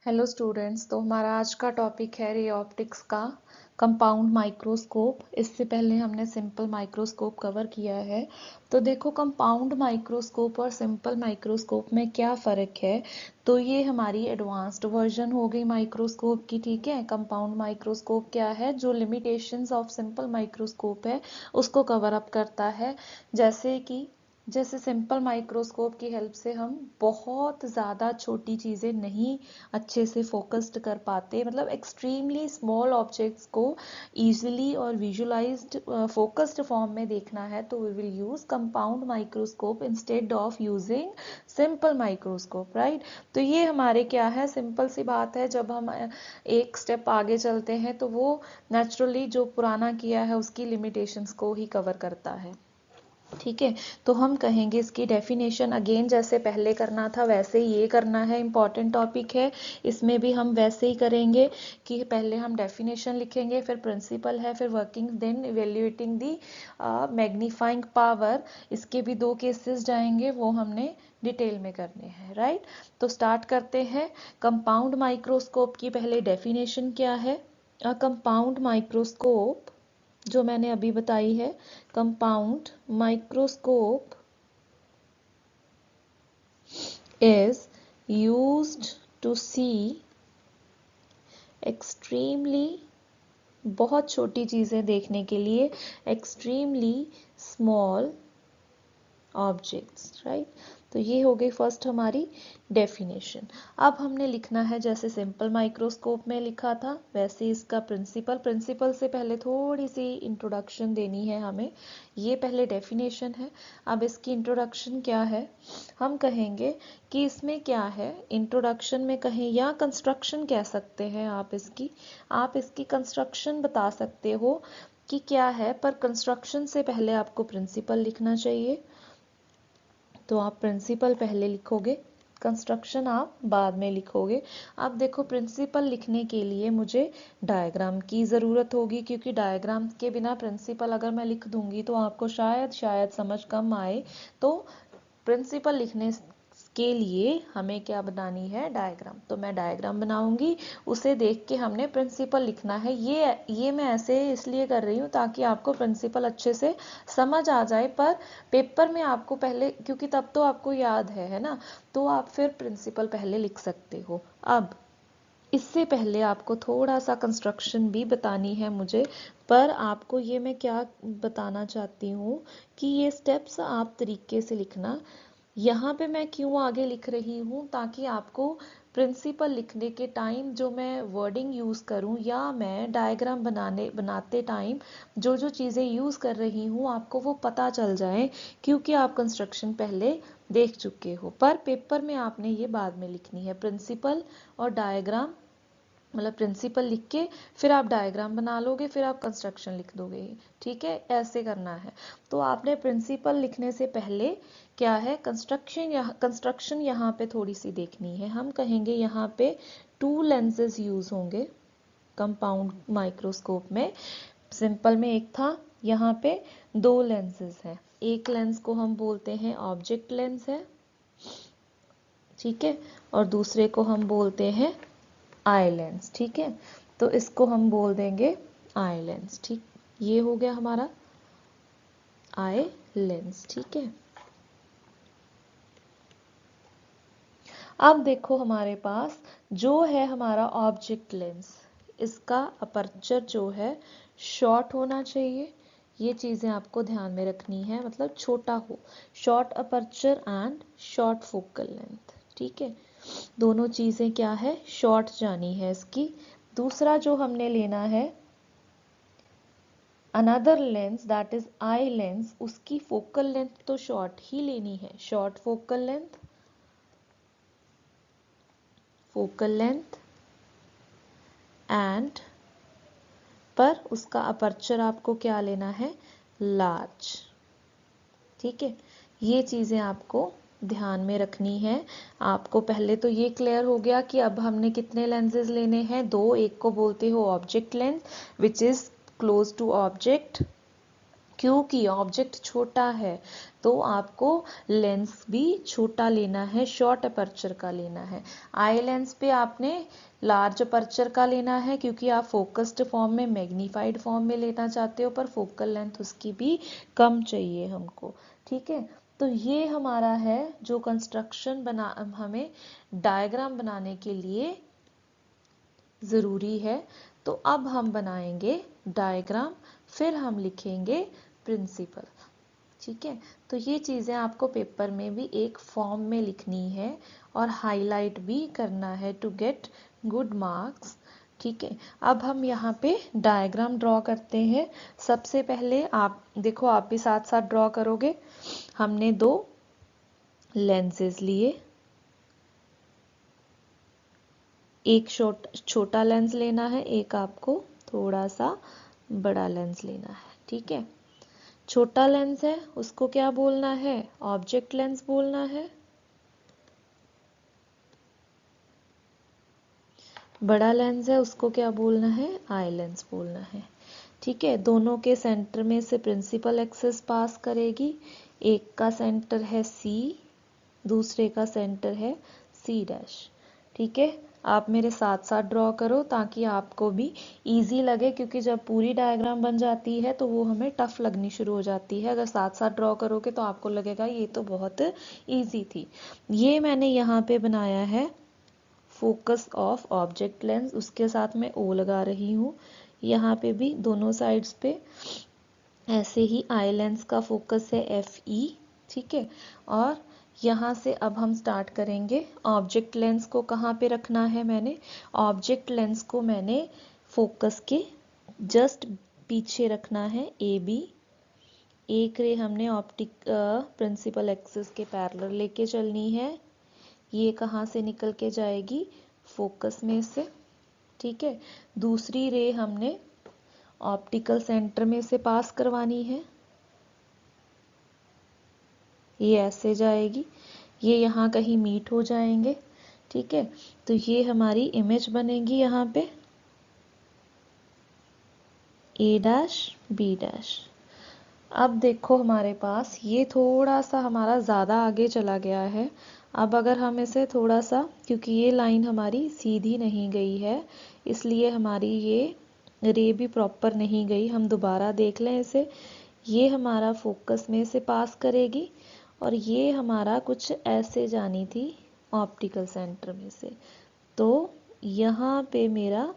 Hello students, तो हमारा आज का टॉपिक है रे ऑप्टिक्स का कंपाउंड माइक्रोस्कोप। इससे पहले हमने सिंपल माइक्रोस्कोप कवर किया है। तो देखो, कंपाउंड माइक्रोस्कोप और सिंपल माइक्रोस्कोप में क्या फ़र्क है। तो ये हमारी एडवांस्ड वर्जन हो गई माइक्रोस्कोप की। ठीक है, कंपाउंड माइक्रोस्कोप क्या है, जो लिमिटेशंस ऑफ सिंपल माइक्रोस्कोप है उसको कवर अप करता है। जैसे सिंपल माइक्रोस्कोप की हेल्प से हम बहुत ज़्यादा छोटी चीज़ें नहीं अच्छे से फोकस्ड कर पाते, मतलब एक्सट्रीमली स्मॉल ऑब्जेक्ट्स को इजीली और विजुअलाइज्ड फोकस्ड फॉर्म में देखना है तो we will use compound microscope instead of using simple microscope, right. तो ये हमारे क्या है, सिंपल सी बात है। जब हम एक स्टेप आगे चलते हैं तो वो नेचुरली जो पुराना किया है उसकी लिमिटेशंस को ही कवर करता है। ठीक है, तो हम कहेंगे इसकी डेफिनेशन अगेन जैसे पहले करना था वैसे ही ये करना है। इम्पॉर्टेंट टॉपिक है, इसमें भी हम वैसे ही करेंगे कि पहले हम डेफिनेशन लिखेंगे, फिर प्रिंसिपल है, फिर वर्किंग, देन इवेल्युएटिंग दी मैग्नीफाइंग पावर। इसके भी 2 केसेस जाएंगे, वो हमने डिटेल में करने हैं, राइट। तो स्टार्ट करते हैं। कंपाउंड माइक्रोस्कोप की पहले डेफिनेशन क्या है। कंपाउंड माइक्रोस्कोप जो मैंने अभी बताई है, compound microscope is used to see extremely, बहुत छोटी चीजें देखने के लिए, extremely small objects, राइट। तो ये हो गई फर्स्ट हमारी डेफिनेशन। अब हमने लिखना है जैसे सिंपल माइक्रोस्कोप में लिखा था वैसे इसका प्रिंसिपल से पहले थोड़ी सी इंट्रोडक्शन देनी है हमें। ये पहले डेफिनेशन है, अब इसकी इंट्रोडक्शन क्या है। हम कहेंगे कि इसमें क्या है, इंट्रोडक्शन में कहें या कंस्ट्रक्शन कह सकते हैं आप इसकी कंस्ट्रक्शन बता सकते हो कि क्या है, पर कंस्ट्रक्शन से पहले आपको प्रिंसिपल लिखना चाहिए। तो आप प्रिंसिपल पहले लिखोगे, कंस्ट्रक्शन आप बाद में लिखोगे। अब देखो, प्रिंसिपल लिखने के लिए मुझे डायग्राम की ज़रूरत होगी, क्योंकि डायग्राम के बिना प्रिंसिपल अगर मैं लिख दूंगी तो आपको शायद समझ कम आए। तो प्रिंसिपल लिखने के लिए हमें क्या बनानी है, डायग्राम। तो मैं डायग्राम बनाऊंगी, उसे देख के हमने प्रिंसिपल लिखना है। ये मैं ऐसे इसलिए कर रही हूँ ताकि आपको प्रिंसिपल अच्छे से समझ आ जाए, पर पेपर में आपको पहले, क्योंकि तब तो आपको याद है ना, तो आप फिर प्रिंसिपल पहले लिख सकते हो। अब इससे पहले आपको थोड़ा सा कंस्ट्रक्शन भी बतानी है मुझे, पर आपको ये मैं क्या बताना चाहती हूँ कि ये स्टेप्स आप तरीके से लिखना। यहाँ पे मैं क्यों आगे लिख रही हूँ, ताकि आपको प्रिंसिपल लिखने के टाइम जो मैं वर्डिंग यूज़ करूँ या मैं डायग्राम बनाते टाइम जो जो चीज़ें यूज़ कर रही हूँ आपको वो पता चल जाए, क्योंकि आप कंस्ट्रक्शन पहले देख चुके हो। पर पेपर में आपने ये बाद में लिखनी है, प्रिंसिपल और डायग्राम, मतलब प्रिंसिपल लिख के फिर आप डायग्राम बना लोगे, फिर आप कंस्ट्रक्शन लिख दोगे। ठीक है, ऐसे करना है। तो आपने प्रिंसिपल लिखने से पहले क्या है, कंस्ट्रक्शन यहाँ पे थोड़ी सी देखनी है। हम कहेंगे यहाँ पे 2 लेंसेज यूज होंगे कंपाउंड माइक्रोस्कोप में। सिंपल में एक था, यहाँ पे 2 लेंसेज हैं। एक लेंस को हम बोलते हैं ऑब्जेक्ट लेंस है, ठीक है, और दूसरे को हम बोलते हैं आई लेंस। ठीक है, तो इसको हम बोल देंगे आई लेंस। ठीक, ये हो गया हमारा आई लेंस। ठीक है, अब देखो हमारे पास जो है हमारा ऑब्जेक्ट लेंस, इसका अपर्चर जो है शॉर्ट होना चाहिए। ये चीज़ें आपको ध्यान में रखनी है, मतलब छोटा हो, short aperture and short focal length. ठीक है, दोनों चीज़ें क्या है, शॉर्ट जानी है इसकी। दूसरा जो हमने लेना है another lens that is eye lens, उसकी फोकल लेंथ तो शॉर्ट ही लेनी है, शॉर्ट फोकल लेंथ एंड पर उसका अपर्चर आपको क्या लेना है, लार्ज। ठीक है, ये चीज़ें आपको ध्यान में रखनी है। आपको पहले तो ये क्लियर हो गया कि अब हमने कितने लेंसेज लेने हैं, 2। एक को बोलते हो object lens which is close to object, क्योंकि ऑब्जेक्ट छोटा है तो आपको लेंस भी छोटा लेना है, शॉर्ट अपर्चर का लेना है। आई लेंस पे आपने लार्ज अपर्चर का लेना है क्योंकि आप फोकस्ड फॉर्म में, मैग्नीफाइड फॉर्म में लेना चाहते हो, पर फोकल लेंथ उसकी भी कम चाहिए हमको। ठीक है, तो ये हमारा है जो कंस्ट्रक्शन बना हमें डायग्राम बनाने के लिए ज़रूरी है। तो अब हम बनाएंगे डायग्राम, फिर हम लिखेंगे प्रिंसिपल। ठीक है, तो ये चीज़ें आपको पेपर में भी एक फॉर्म में लिखनी है और हाईलाइट भी करना है टू गेट गुड मार्क्स। ठीक है, अब हम यहाँ पे डायग्राम ड्रॉ करते हैं। सबसे पहले आप देखो, आप भी साथ साथ ड्रॉ करोगे। हमने दो लेंसेज लिए, एक छोटा लेंस लेना है, एक आपको थोड़ा सा बड़ा लेंस लेना है। ठीक है, छोटा लेंस है उसको क्या बोलना है, ऑब्जेक्ट लेंस बोलना है। बड़ा लेंस है उसको क्या बोलना है, आई लेंस बोलना है। ठीक है, दोनों के सेंटर में से प्रिंसिपल एक्सिस पास करेगी। एक का सेंटर है सी, दूसरे का सेंटर है सी डैश। ठीक है, आप मेरे साथ साथ ड्रॉ करो ताकि आपको भी इजी लगे, क्योंकि जब पूरी डायग्राम बन जाती है तो वो हमें टफ लगनी शुरू हो जाती है। अगर साथ साथ ड्रॉ करोगे तो आपको लगेगा ये तो बहुत इजी थी। ये मैंने यहाँ पे बनाया है फोकस ऑफ ऑब्जेक्ट लेंस, उसके साथ मैं ओ लगा रही हूँ। यहाँ पे भी दोनों साइड्स पे ऐसे ही आई लेंस का फोकस है एफ ई। ठीक है, और यहाँ से अब हम स्टार्ट करेंगे। ऑब्जेक्ट लेंस को कहाँ पे रखना है, मैंने ऑब्जेक्ट लेंस को मैंने फोकस के जस्ट पीछे रखना है, ए बी। एक रे हमने ऑप्टिक प्रिंसिपल एक्सिस के पैरेलल लेके चलनी है। ये कहाँ से निकल के जाएगी, फोकस में से। ठीक है, दूसरी रे हमने ऑप्टिकल सेंटर में से पास करवानी है, ये ऐसे जाएगी, ये यहाँ कहीं मीट हो जाएंगे। ठीक है, तो ये हमारी इमेज बनेगी यहाँ पे ए डैश बी डैश। अब देखो हमारे पास ये थोड़ा सा हमारा ज़्यादा आगे चला गया है। अब अगर हम इसे थोड़ा सा, क्योंकि ये लाइन हमारी सीधी नहीं गई है इसलिए हमारी ये रे भी प्रॉपर नहीं गई, हम दोबारा देख लें इसे। ये हमारा फोकस में से पास करेगी और ये हमारा कुछ ऐसे जानी थी ऑप्टिकल सेंटर में से। तो यहाँ पे मेरा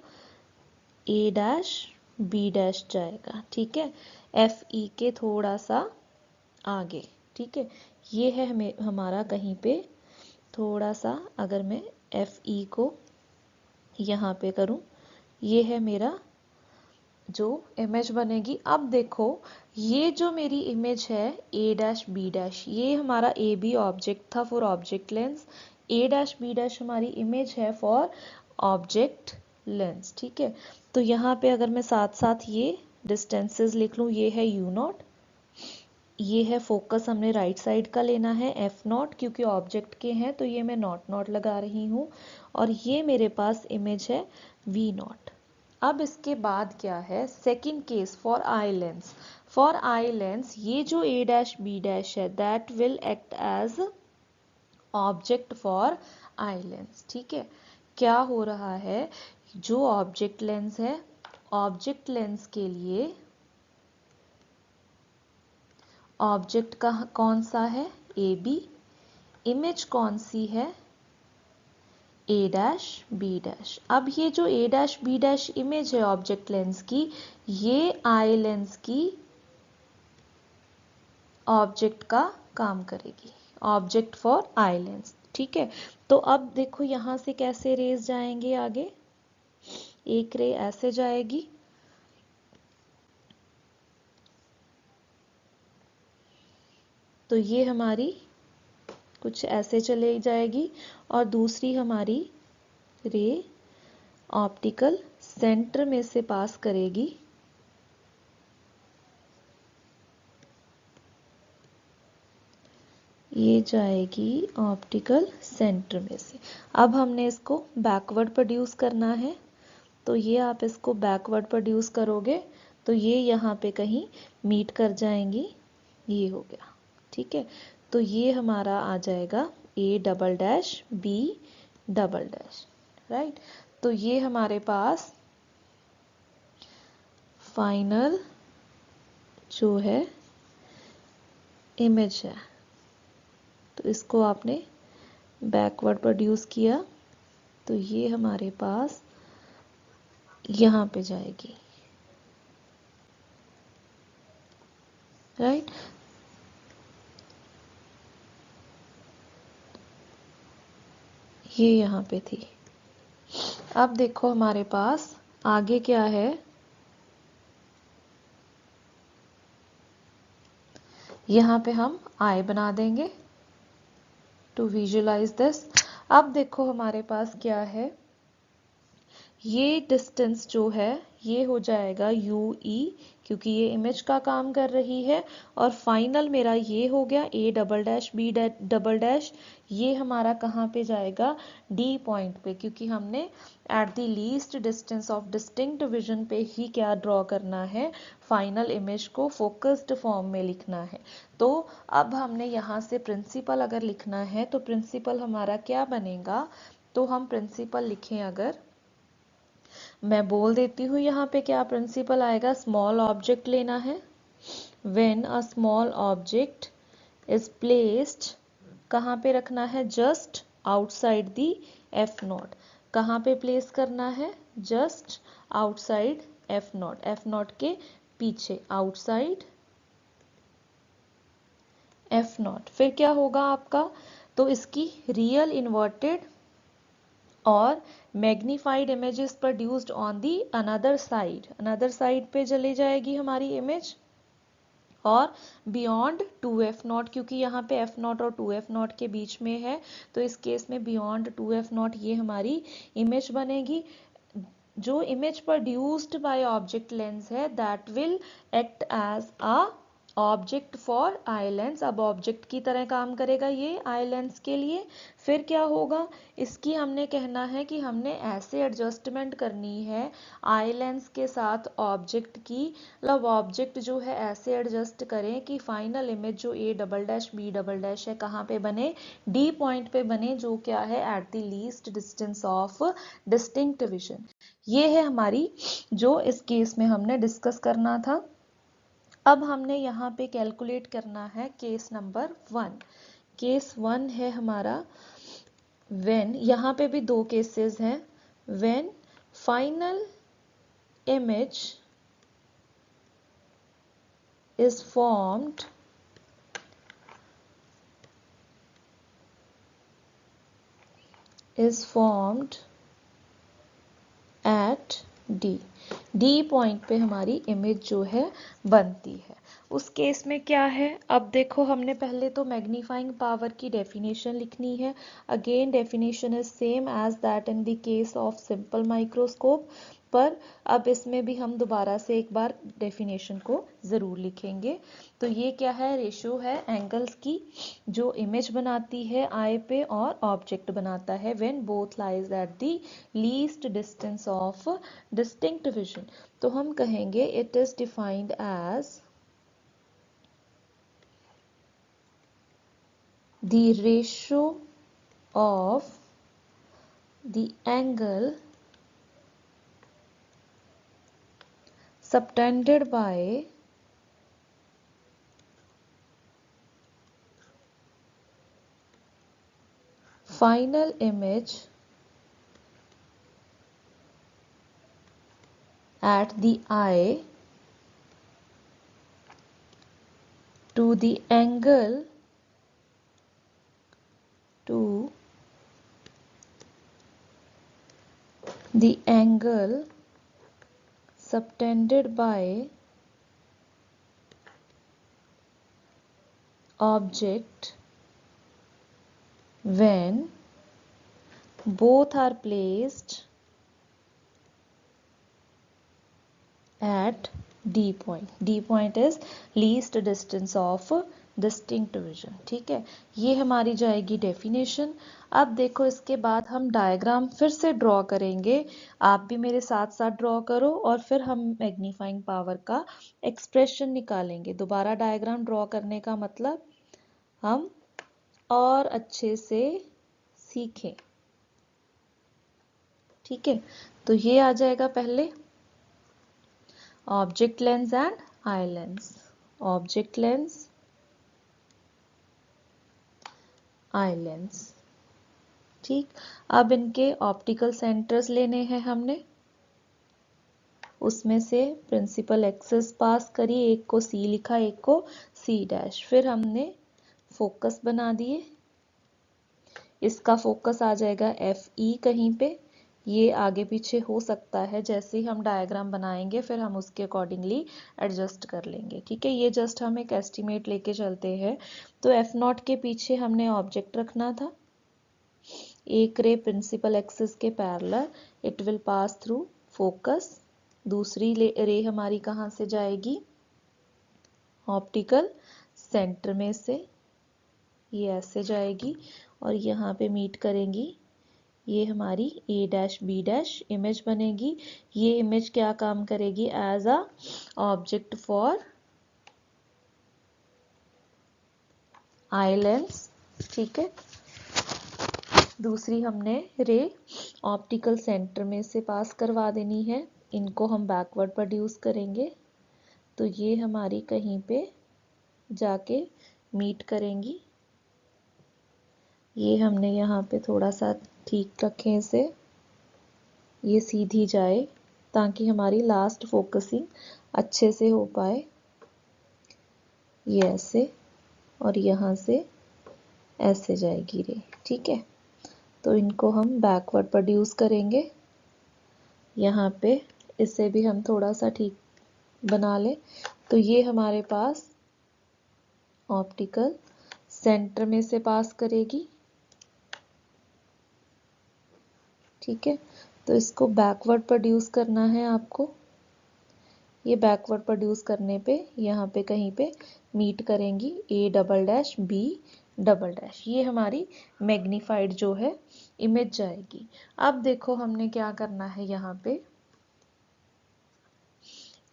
ए डैश बी डैश जाएगा। ठीक है, एफ ई के थोड़ा सा आगे। ठीक है, ये है हमें हमारा कहीं पे थोड़ा सा, अगर मैं एफ ई को यहाँ पे करूँ, ये है मेरा जो इमेज बनेगी। अब देखो ये जो मेरी इमेज है ए डैश बी डैश, ये हमारा ए बी ऑब्जेक्ट था for object lens, A dash B dash हमारी इमेज है फॉर ऑब्जेक्ट लेंस। ठीक है, तो यहाँ पे अगर मैं साथ साथ ये डिस्टेंसेस लिख लूँ, ये है यू नॉट, ये है फोकस हमने राइट साइड का लेना है एफ नॉट, क्योंकि ऑब्जेक्ट के हैं तो ये मैं नॉट नॉट लगा रही हूँ, और ये मेरे पास इमेज है वी नॉट। अब इसके बाद क्या है, second case for eye lens. For eye lens ये जो ए डैश बी डैश है that will act as object for eye lens. ठीक है, क्या हो रहा है, जो ऑब्जेक्ट लेंस है, ऑब्जेक्ट लेंस के लिए ऑब्जेक्ट का कौन सा है, ए बी, इमेज कौन सी है, ए डैश बी डैश। अब ये जो A dash B dash image है ऑब्जेक्ट लेंस की, ये आई लेंस की ऑब्जेक्ट का काम करेगी, ऑब्जेक्ट फॉर आई लेंस। ठीक है, तो अब देखो यहाँ से कैसे रेज जाएंगे आगे, एक रे ऐसे जाएगी, तो ये हमारी कुछ ऐसे चले जाएगी, और दूसरी हमारी रे ऑप्टिकल सेंटर में से पास करेगी, ये जाएगी ऑप्टिकल सेंटर में से। अब हमने इसको बैकवर्ड प्रोड्यूस करना है, तो ये आप इसको बैकवर्ड प्रोड्यूस करोगे तो ये यहाँ पे कहीं मीट कर जाएंगी, ये हो गया। ठीक है, तो ये हमारा आ जाएगा A double dash B double dash, right. तो ये हमारे पास फाइनल जो है इमेज है। तो इसको आपने बैकवर्ड प्रोड्यूस किया तो ये हमारे पास यहाँ पे जाएगी, राइट। ये यहाँ पे थी। अब देखो हमारे पास आगे क्या है, यहाँ पे हम आई बना देंगे टू विजुलाइज दिस। अब देखो हमारे पास क्या है, ये डिस्टेंस जो है ये हो जाएगा UE, क्योंकि ये इमेज का काम कर रही है। और फाइनल मेरा ये हो गया A double dash B double dash, ये हमारा कहाँ पे जाएगा, D पॉइंट पे, क्योंकि हमने eight the least distance of distinct vision पे ही क्या ड्रॉ करना है, फाइनल इमेज को फोकस्ड फॉर्म में लिखना है। तो अब हमने यहाँ से प्रिंसिपल अगर लिखना है तो प्रिंसिपल हमारा क्या बनेगा, तो हम प्रिंसिपल लिखें, अगर मैं बोल देती हूँ यहाँ पे क्या प्रिंसिपल आएगा, स्मॉल ऑब्जेक्ट लेना है। When a small object is placed, कहाँ पे रखना है, जस्ट आउटसाइड दी F0। कहाँ पे प्लेस करना है, जस्ट आउटसाइड F0, F0 के पीछे, आउटसाइड F0। फिर क्या होगा आपका, तो इसकी रियल इन्वर्टेड और magnified images produced on the another side पे चले जाएगी हमारी इमेज। और बियॉन्ड 2F0, क्योंकि यहाँ पे F0 और 2F0 के बीच में है, तो इस केस में बियॉन्ड 2F0 ये हमारी इमेज बनेगी। जो image produced by object lens है that will act as a object for eye lens. अब ऑब्जेक्ट की तरह काम करेगा ये आई लेंस के लिए। फिर क्या होगा, इसकी हमने कहना है कि हमने ऐसे एडजस्टमेंट करनी है आई लेंस के साथ ऑब्जेक्ट की, मतलब ऑब्जेक्ट जो है ऐसे एडजस्ट करें कि फाइनल इमेज जो A double dash B double dash है कहाँ पे बने, D पॉइंट पे बने, जो क्या है eight the least distance of distinct vision. ये है हमारी जो इस केस में हमने डिस्कस करना था। अब हमने यहाँ पे कैलकुलेट करना है केस नंबर 1। केस 1 है हमारा व्हेन, यहाँ पे भी दो केसेस हैं, when final image is formed at D point पे हमारी इमेज जो है बनती है। उस केस में क्या है, अब देखो हमने पहले तो मैग्नीफाइंग पावर की डेफिनेशन लिखनी है। Again definition is same as that in the case of simple microscope, पर अब इसमें भी हम दोबारा से एक बार डेफिनेशन को ज़रूर लिखेंगे। तो ये क्या है, रेशो है एंगल्स की जो इमेज बनाती है आई पे और ऑब्जेक्ट बनाता है when both lies at the least distance of distinct vision. तो हम कहेंगे it is defined as the ratio of the angle subtended by final image at the eye to the angle subtended by object when both are placed at D point. D point is least distance of distinct vision. ठीक है, ये हमारी जाएगी definition. अब देखो इसके बाद हम डायग्राम फिर से ड्रॉ करेंगे, आप भी मेरे साथ साथ ड्रॉ करो और फिर हम मैग्नीफाइंग पावर का एक्सप्रेशन निकालेंगे। दोबारा डायग्राम ड्रॉ करने का मतलब हम और अच्छे से सीखें। ठीक है, तो ये आ जाएगा पहले object lens and eye lens, object lens I lens. ठीक, अब इनके ऑप्टिकल सेंटर्स लेने हैं हमने, उसमें से प्रिंसिपल एक्सिस पास करी, एक को सी लिखा एक को सी डैश, फिर हमने फोकस बना दिए, इसका फोकस आ जाएगा एफ ई कहीं पे, ये आगे पीछे हो सकता है, जैसे ही हम डायग्राम बनाएंगे फिर हम उसके अकॉर्डिंगली एडजस्ट कर लेंगे। ठीक है, ये जस्ट हम एक एस्टिमेट लेके चलते हैं। तो एफ नॉट के पीछे हमने ऑब्जेक्ट रखना था, एक रे प्रिंसिपल एक्सिस के parallel, it will pass through focus, दूसरी रे हमारी कहाँ से जाएगी, ऑप्टिकल सेंटर में से, ये ऐसे जाएगी और यहाँ पे मीट करेंगी, ये हमारी A dash B dash image बनेगी। ये इमेज क्या काम करेगी, as a object for eye lens. ठीक है, दूसरी हमने रे ऑप्टिकल सेंटर में से पास करवा देनी है, इनको हम बैकवर्ड प्रोड्यूस करेंगे, तो ये हमारी कहीं पे जाके मीट करेंगी। ये हमने यहाँ पे थोड़ा सा ठीक रखें इसे, ये सीधी जाए ताकि हमारी लास्ट फोकसिंग अच्छे से हो पाए, ये ऐसे और यहाँ से ऐसे जाएगी रे। ठीक है, तो इनको हम बैकवर्ड प्रोड्यूस करेंगे, यहाँ पे इसे भी हम थोड़ा सा ठीक बना लें, तो ये हमारे पास ऑप्टिकल सेंटर में से पास करेगी। ठीक है, तो इसको बैकवर्ड प्रोड्यूस करना है आपको, ये बैकवर्ड प्रोड्यूस करने पे यहाँ पे कहीं पे मीट करेंगी, A double dash B double dash, ये हमारी मैग्नीफाइड जो है इमेज जाएगी। अब देखो हमने क्या करना है यहाँ पे,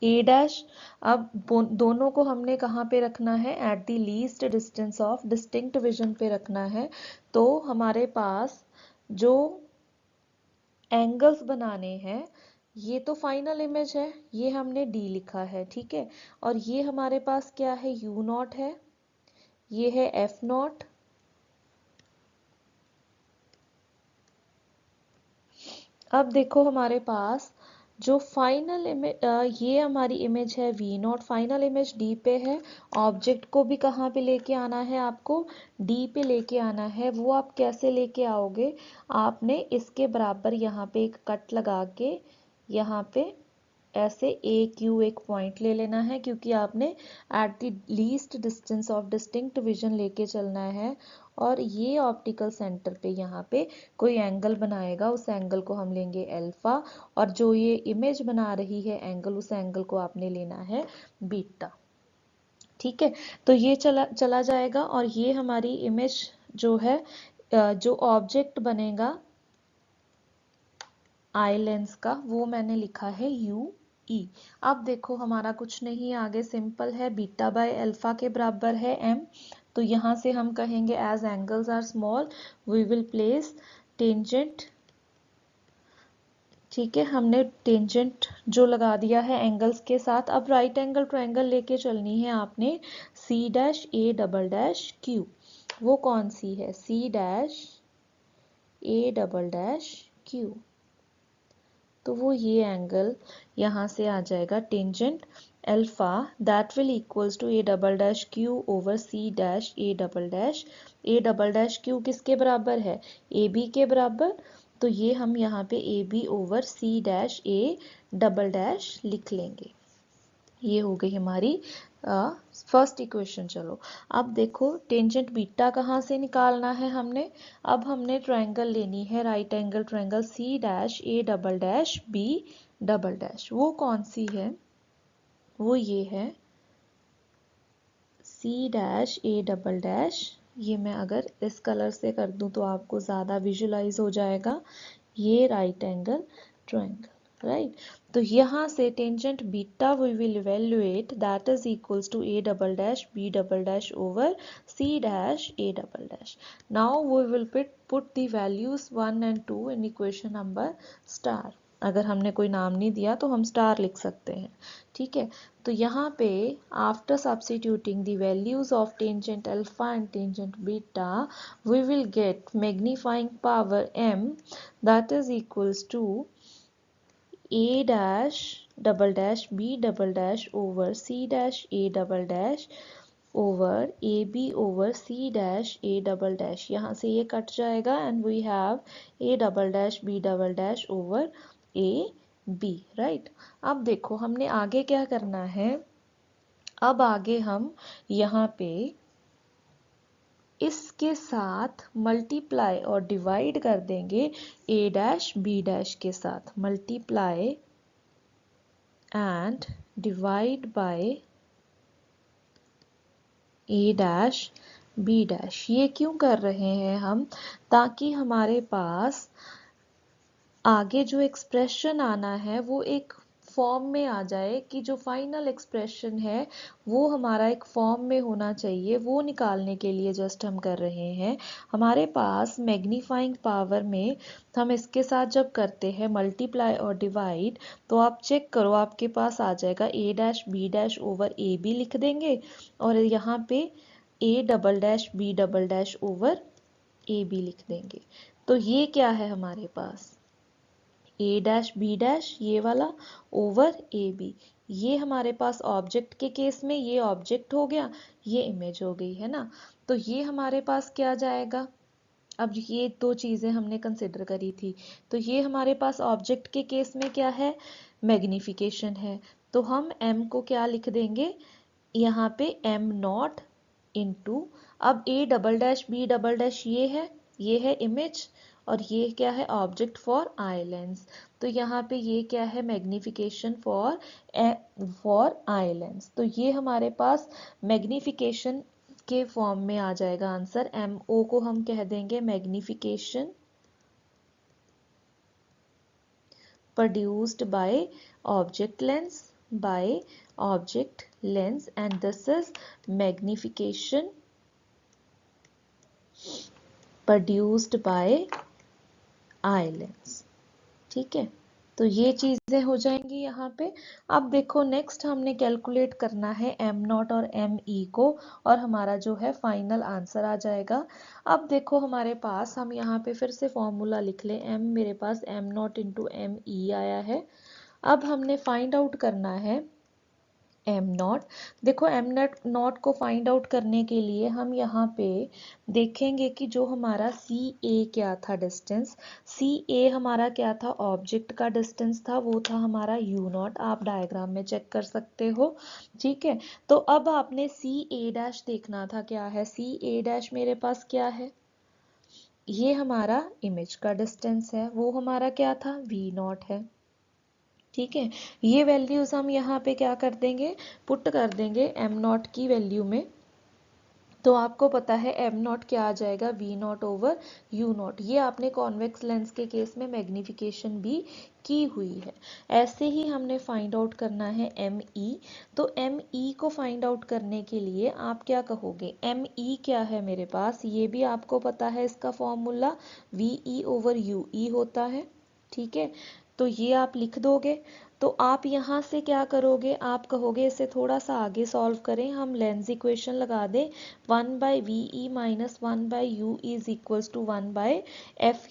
ए डैश, अब दोनों को हमने कहाँ पे रखना है, eight the least distance of distinct vision पे रखना है। तो हमारे पास जो एंगल्स बनाने हैं, ये तो फाइनल इमेज है, ये हमने डी लिखा है। ठीक है, और ये हमारे पास क्या है, यू नॉट है, ये है एफ नॉट। अब देखो हमारे पास जो फाइनल इमेज, ये हमारी इमेज है V naught, final image D पे है, ऑब्जेक्ट को भी कहाँ पे लेके आना है, आपको डी पे लेके आना है। वो आप कैसे लेके आओगे, आपने इसके बराबर यहाँ पे एक कट लगा के यहाँ पे ऐसे ए क्यू एक पॉइंट ले लेना है, क्योंकि आपने eight the least distance of distinct vision लेके चलना है। और ये ऑप्टिकल सेंटर पे यहाँ पे कोई एंगल बनाएगा, उस एंगल को हम लेंगे अल्फा, और जो ये इमेज बना रही है एंगल, उस एंगल को आपने लेना है बीटा। ठीक है, तो ये चला जाएगा, और ये हमारी इमेज जो है, जो ऑब्जेक्ट बनेगा आई लेंस का, वो मैंने लिखा है यू ई। अब देखो हमारा कुछ नहीं, आगे सिंपल है, बीटा बाय अल्फा के बराबर है एम, तो यहाँ से हम कहेंगे as angles are small we will place tangent. ठीक है, हमने टेंजेंट जो लगा दिया है एंगल्स के साथ। अब राइट एंगल ट्रायंगल लेके चलनी है आपने, C dash A double dash Q, वो कौन सी है, C dash A double dash Q, तो वो ये एंगल यहाँ से आ जाएगा tangent alpha, that will equals to A double dash Q over C dash A double dash. A double dash Q किसके बराबर है, ए बी के बराबर, तो ये हम यहाँ पे A B over C dash A double dash लिख लेंगे। ये हो गई हमारी फर्स्ट इक्वेशन। चलो अब देखो टेंजेंट बीटा कहाँ से निकालना है हमने, अब हमने ट्रायंगल लेनी है right angle triangle C dash A double dash B double dash, वो कौन सी है, वो ये है C dash A double dash, ये मैं अगर इस कलर से कर दूं तो आपको ज़्यादा विजुलाइज हो जाएगा, ये राइट एंगल ट्रायंगल, राइट। तो यहाँ से tangent beta we will evaluate that is equals to A double dash B double dash over C dash A double dash. Now we will put the values 1 and 2 in equation number star. अगर हमने कोई नाम नहीं दिया तो हम star लिख सकते हैं, ठीक है। तो यहाँ पे after substituting the values of tangent alpha and tangent beta we will gate magnifying power m that is equals to a dash double dash b double dash over c dash a double dash over ab over c dash a double dash। यहाँ से ये cut जाएगा and we have a double dash b double dash over a b, right. अब देखो हमने आगे क्या करना है, अब आगे हम यहाँ पे इसके साथ मल्टीप्लाई और डिवाइड कर देंगे a डैश b डैश के साथ, multiply and divide by a dash b dash. ये क्यों कर रहे हैं हम, ताकि हमारे पास आगे जो एक्सप्रेशन आना है वो एक फॉर्म में आ जाए, कि जो फाइनल एक्सप्रेशन है वो हमारा एक फॉर्म में होना चाहिए, वो निकालने के लिए जस्ट हम कर रहे हैं। हमारे पास मैग्नीफाइंग पावर में हम इसके साथ जब करते हैं मल्टीप्लाई और डिवाइड, तो आप चेक करो आपके पास आ जाएगा a dash b dash over A B लिख देंगे, और यहाँ पे a double dash b double dash over A B लिख देंगे। तो ये क्या है हमारे पास, ए डैश बी डैश ये वाला ओवर ए बी। ये हमारे पास ऑब्जेक्ट के केस में ये ऑब्जेक्ट हो गया, ये इमेज हो गई, है ना। तो ये हमारे पास क्या जाएगा, अब ये दो चीज़ें हमने कंसिडर करी थी, तो ये हमारे पास ऑब्जेक्ट के केस में क्या है, मैग्निफिकेशन है। तो हम m को क्या लिख देंगे, यहाँ पे m नॉट इंटू, अब a double dash b double dash ये है इमेज, और ये क्या है ऑब्जेक्ट फॉर आई लेंस। तो यहाँ पे ये क्या है मैग्निफिकेशन फॉर आई लेंस। तो ये हमारे पास मैग्निफिकेशन के फॉर्म में आ जाएगा आंसर। MO को हम कह देंगे magnification produced by object lens and this is magnification produced by I lens, ठीक है। तो ये चीजें हो जाएंगी यहाँ पे। अब देखो नेक्स्ट हमने कैलकुलेट करना है m नॉट और me को, और हमारा जो है फाइनल आंसर आ जाएगा। अब देखो हमारे पास, हम यहाँ पे फिर से फॉर्मूला लिख लें, m मेरे पास m नॉट इंटू me आया है। अब हमने फाइंड आउट करना है m नॉट। देखो m नॉट को फाइंड आउट करने के लिए हम यहाँ पे देखेंगे कि जो हमारा CA क्या था डिस्टेंस, CA हमारा क्या था ऑब्जेक्ट का डिस्टेंस था, वो था हमारा u नॉट। आप डायग्राम में चेक कर सकते हो, ठीक है। तो अब आपने CA डैश देखना था, क्या है CA डैश मेरे पास क्या है, ये हमारा इमेज का डिस्टेंस है, वो हमारा क्या था v नॉट है, ठीक है। ये वैल्यूज हम यहाँ पे क्या कर देंगे, पुट कर देंगे m नॉट की वैल्यू में। तो आपको पता है m नॉट क्या आ जाएगा, v not over u not. ये आपने कॉन्वेक्स लेंस के केस में मैग्निफिकेशन भी की हुई है। ऐसे ही हमने फाइंड आउट करना है me। तो me को फाइंड आउट करने के लिए आप क्या कहोगे, me क्या है मेरे पास, ये भी आपको पता है, इसका फॉर्मूला ve ओवर ue होता है, ठीक है। तो ये आप लिख दोगे। तो आप यहाँ से क्या करोगे, आप कहोगे इसे थोड़ा सा आगे सॉल्व करें, हम लेंस इक्वेशन लगा दें, 1 by ve minus 1 by u is equals to 1 by F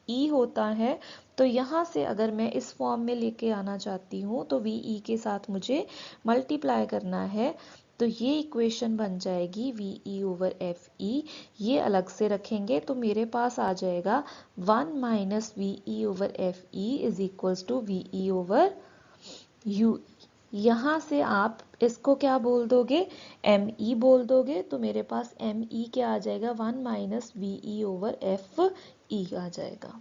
E होता है। तो यहाँ से अगर मैं इस फॉर्म में लेके आना चाहती हूँ तो ve के साथ मुझे मल्टीप्लाई करना है, तो ये इक्वेशन बन जाएगी ve ओवर एफ ई। ये अलग से रखेंगे तो मेरे पास आ जाएगा 1 minus ve over F E is equals to ve over u। यहाँ से आप इसको क्या बोल दोगे, me बोल दोगे, तो मेरे पास me क्या आ जाएगा, 1 minus ve over F E आ जाएगा,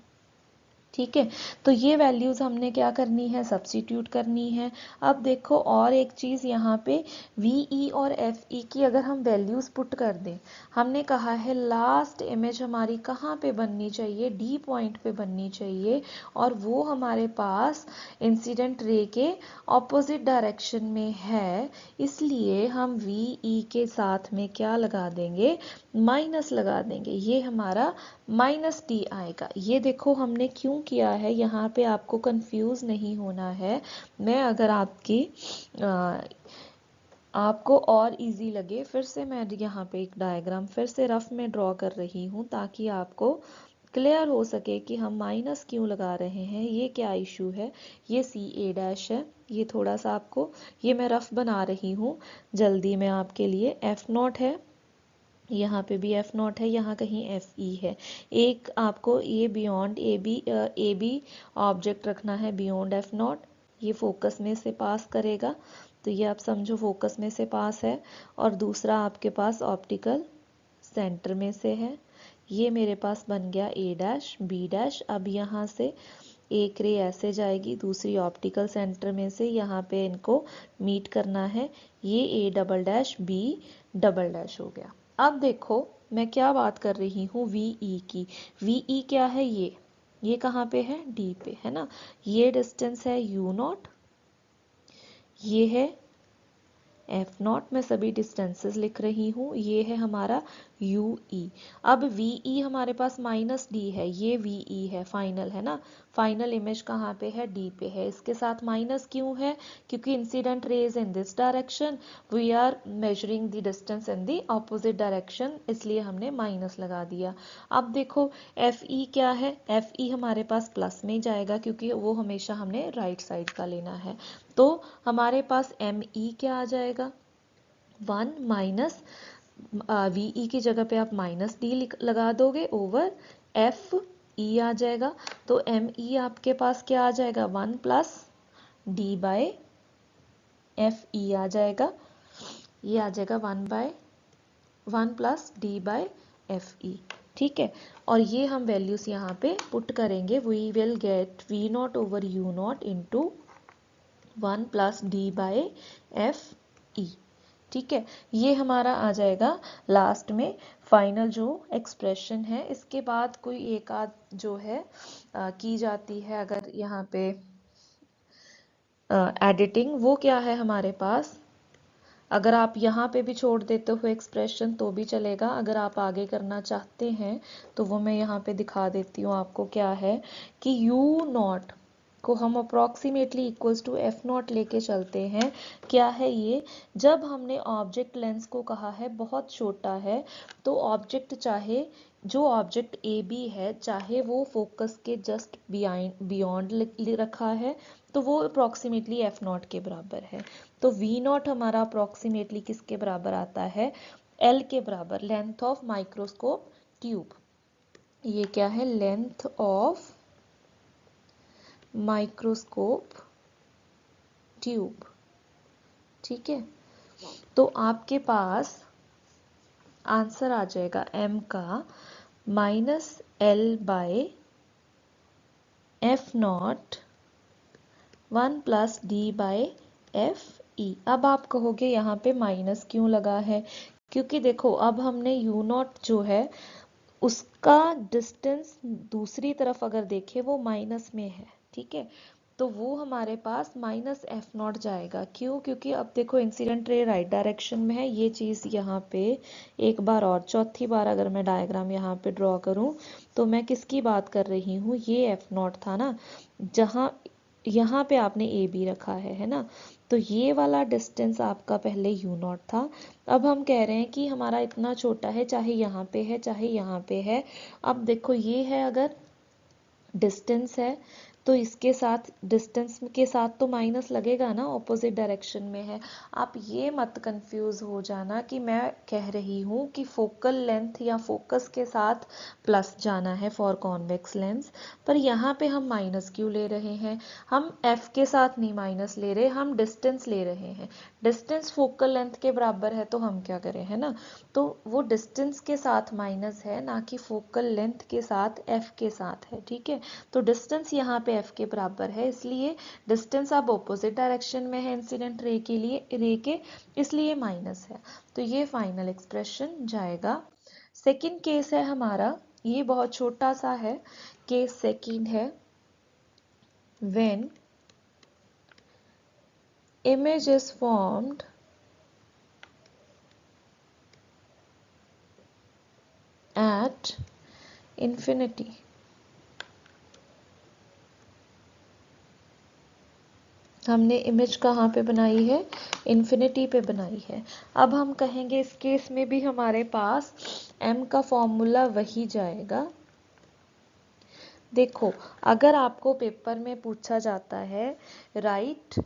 ठीक है, तो ये वैल्यूज़ हमने क्या करनी है, सब्स्टिट्यूट करनी है। अब देखो और एक चीज़ यहाँ पे VE और FE की अगर हम वैल्यूज़ पुट कर दें, हमने कहा है लास्ट इमेज हमारी कहाँ पे बननी चाहिए, D पॉइंट पे बननी चाहिए, और वो हमारे पास इंसिडेंट रे के ऑपोजिट डायरेक्शन में है, इसलिए हम VE के साथ में क्या लगा देंगे, माइनस लगा देंगे। ये हमारा -D आएगा। ये देखो हमने क्यों किया है, यहाँ पे आपको कंफ्यूज नहीं होना है। मैं अगर आपको और इजी लगे, फिर से मैं यहाँ पे एक डायग्राम फिर से रफ में ड्रॉ कर रही हूँ ताकि आपको क्लियर हो सके कि हम माइनस क्यों लगा रहे हैं, ये क्या इशू है। ये CA' है, ये थोड़ा सा आपको, ये मैं रफ बना रही हूँ जल्दी में आपके लिए। F0 है, यहाँ पे भी F0 है, यहाँ कहीं FE है। एक आपको ये बियॉन्ड ए बी ऑब्जेक्ट रखना है बियॉन्ड F0, ये फोकस में से पास करेगा, तो ये आप समझो फोकस में से पास है। और दूसरा आपके पास ऑप्टिकल सेंटर में से है, ये मेरे पास बन गया A', B'। अब यहाँ से एक रे ऐसे जाएगी, दूसरी ऑप्टिकल सेंटर में से यहाँ पे इनको मीट करना है, ये A', B' हो गया। अब देखो मैं क्या बात कर रही हूँ VE की। VE क्या है, ये कहाँ पे है, D पे है ना। ये डिस्टेंस है U0, ये है F0, मैं सभी डिस्टेंसेस लिख रही हूँ, ये है हमारा UE। अब VE हमारे पास -D है, ये VE है, फाइनल है ना। फाइनल इमेज कहाँ पे है, D पे है। इसके साथ माइनस क्यों है, क्योंकि incident rays in this direction, we are measuring the distance in the opposite direction, इसलिए हमने माइनस लगा दिया। अब देखो FE क्या है, FE हमारे पास प्लस में ही जाएगा क्योंकि वो हमेशा हमने राइट साइड का लेना है। तो हमारे पास ME क्या आ जाएगा, 1 माइनस VE की जगह पे आप -D लगा दोगे ओवर FE आ जाएगा। तो ME आपके पास क्या आ जाएगा, 1 + D/FE आ जाएगा। ये आ जाएगा 1 + D/FE। ठीक है, और ये हम वैल्यूज यहाँ पे पुट करेंगे। We will get V0 over U0 into 1 + D/FE। ठीक है, ये हमारा आ जाएगा लास्ट में फाइनल जो एक्सप्रेशन है। इसके बाद कोई एक आध जो है की जाती है अगर यहाँ पे एडिटिंग, वो क्या है हमारे पास, अगर आप यहाँ पे भी छोड़ देते हो एक्सप्रेशन तो भी चलेगा, अगर आप आगे करना चाहते हैं तो वो मैं यहाँ पे दिखा देती हूँ आपको। क्या है कि U0 को हम अप्रॉक्सीमेटली इक्वल्स टू F0 लेके चलते हैं। क्या है ये, जब हमने ऑब्जेक्ट लेंस को कहा है बहुत छोटा है, तो ऑब्जेक्ट चाहे जो ऑब्जेक्ट AB है, चाहे वो फोकस के जस्ट बियॉन्ड रखा है, तो वो अप्रॉक्सीमेटली F0 के बराबर है। तो V0 हमारा अप्रॉक्सीमेटली किसके बराबर आता है, L के बराबर, लेंथ ऑफ माइक्रोस्कोप ट्यूब। ये क्या है, लेंथ ऑफ माइक्रोस्कोप ट्यूब। ठीक है, तो आपके पास आंसर आ जाएगा M का -L/F0 1 + D/FE। अब आप कहोगे यहाँ पे माइनस क्यों लगा है, क्योंकि देखो अब हमने U0 जो है उसका डिस्टेंस दूसरी तरफ अगर देखें वो माइनस में है। ठीक है, तो वो हमारे पास -F0 जाएगा। क्यों, क्योंकि अब देखो इंसिडेंट रे राइट डायरेक्शन में है। ये चीज़ यहाँ पे एक बार और, चौथी बार अगर मैं डायग्राम यहाँ पे ड्रॉ करूँ तो मैं किसकी बात कर रही हूँ, ये F0 था ना, जहाँ यहाँ पे आपने AB रखा है ना। तो ये वाला डिस्टेंस आपका पहले U0 था। अब हम कह रहे हैं कि हमारा इतना छोटा है, चाहे यहाँ पे है चाहे यहाँ पे है। अब देखो ये है अगर डिस्टेंस है तो इसके साथ डिस्टेंस के साथ तो माइनस लगेगा ना, ऑपोजिट डायरेक्शन में है। आप ये मत कंफ्यूज हो जाना कि मैं कह रही हूँ कि फोकल लेंथ या फोकस के साथ प्लस जाना है फॉर कॉन्वेक्स लेंस, पर यहाँ पे हम माइनस क्यों ले रहे हैं? हम एफ के साथ नहीं माइनस ले रहे, हम डिस्टेंस ले रहे हैं। डिस्टेंस फोकल लेंथ के बराबर है तो हम क्या करें, है ना? तो वो डिस्टेंस के साथ माइनस है, ना कि फोकल लेंथ के साथ एफ के साथ है, ठीक है? तो डिस्टेंस यहाँ पे एफ के बराबर है, इसलिए डिस्टेंस अब ऑपोजिट डायरेक्शन में है इंसिडेंट रे के लिए, रे के, इसलिए माइनस है। तो ये फाइनल एक्सप्रेशन जाएगा। सेकंड केस है हमारा, ये बहुत छोटा सा है। केस सेकंड है, when image is formed at infinity। हमने इमेज कहाँ पे बनाई है? इन्फिनिटी पे बनाई है। अब हम कहेंगे इस केस में भी हमारे पास m का फॉर्मूला वही जाएगा। देखो, अगर आपको पेपर में पूछा जाता है right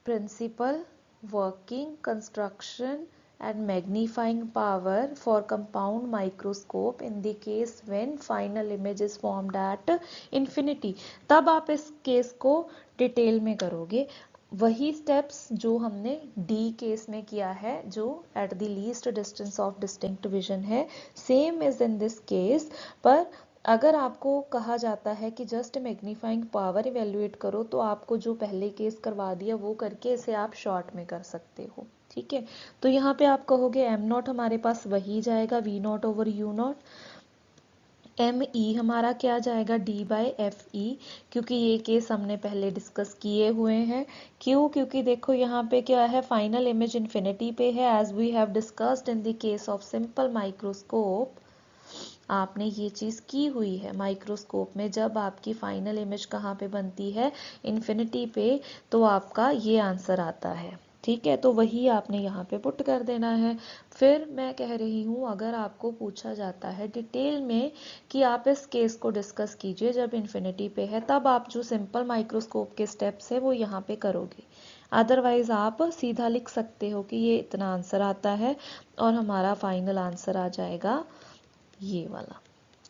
principle, working, construction and magnifying power for compound microscope in the case when final image is formed at infinity, तब आप इस केस को डिटेल में करोगे। वही स्टेप्स जो हमने डी केस में किया है, जो at the least distance of distinct vision है, same is in this case. पर अगर आपको कहा जाता है कि जस्ट मैग्नीफाइंग पावर इवेल्युएट करो, तो आपको जो पहले केस करवा दिया वो करके इसे आप शॉर्ट में कर सकते हो, ठीक है? तो यहाँ पे आप कहोगे एम नॉट हमारे पास वही जाएगा, V naught over U naught. M E हमारा क्या जाएगा? डी बाई एफ ई, क्योंकि ये केस हमने पहले डिस्कस किए हुए हैं। क्यों? क्योंकि देखो यहाँ पे क्या है, फाइनल इमेज इन्फिनिटी पे है, as we have discussed in the case of simple microscope. आपने ये चीज़ की हुई है माइक्रोस्कोप में, जब आपकी फाइनल इमेज कहाँ पे बनती है? इन्फिनिटी पे, तो आपका ये आंसर आता है, ठीक है? तो वही आपने यहाँ पे पुट कर देना है। फिर मैं कह रही हूँ, अगर आपको पूछा जाता है डिटेल में कि आप इस केस को डिस्कस कीजिए जब इन्फिनिटी पे है, तब आप जो सिंपल माइक्रोस्कोप के स्टेप्स है वो यहाँ पे करोगे। अदरवाइज आप सीधा लिख सकते हो कि ये इतना आंसर आता है और हमारा फाइनल आंसर आ जाएगा ये वाला,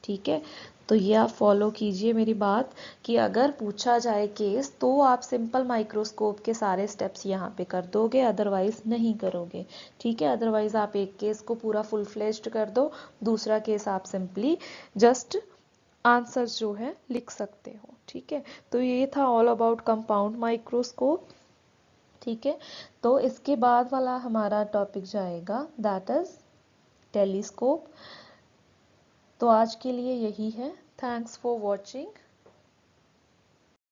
ठीक है? तो ये आप फॉलो कीजिए मेरी बात, कि अगर पूछा जाए केस तो आप सिंपल माइक्रोस्कोप के सारे स्टेप्स यहाँ पे कर दोगे, अदरवाइज नहीं करोगे, ठीक है? अदरवाइज आप एक केस को पूरा फुल फ्लेज्ड कर दो, दूसरा केस आप सिंपली जस्ट आंसर जो है लिख सकते हो, ठीक है? तो ये था ऑल अबाउट कंपाउंड माइक्रोस्कोप, ठीक है? तो इसके बाद वाला हमारा टॉपिक जाएगा दैट इज टेलीस्कोप। तो आज के लिए यही है। Thanks for watching.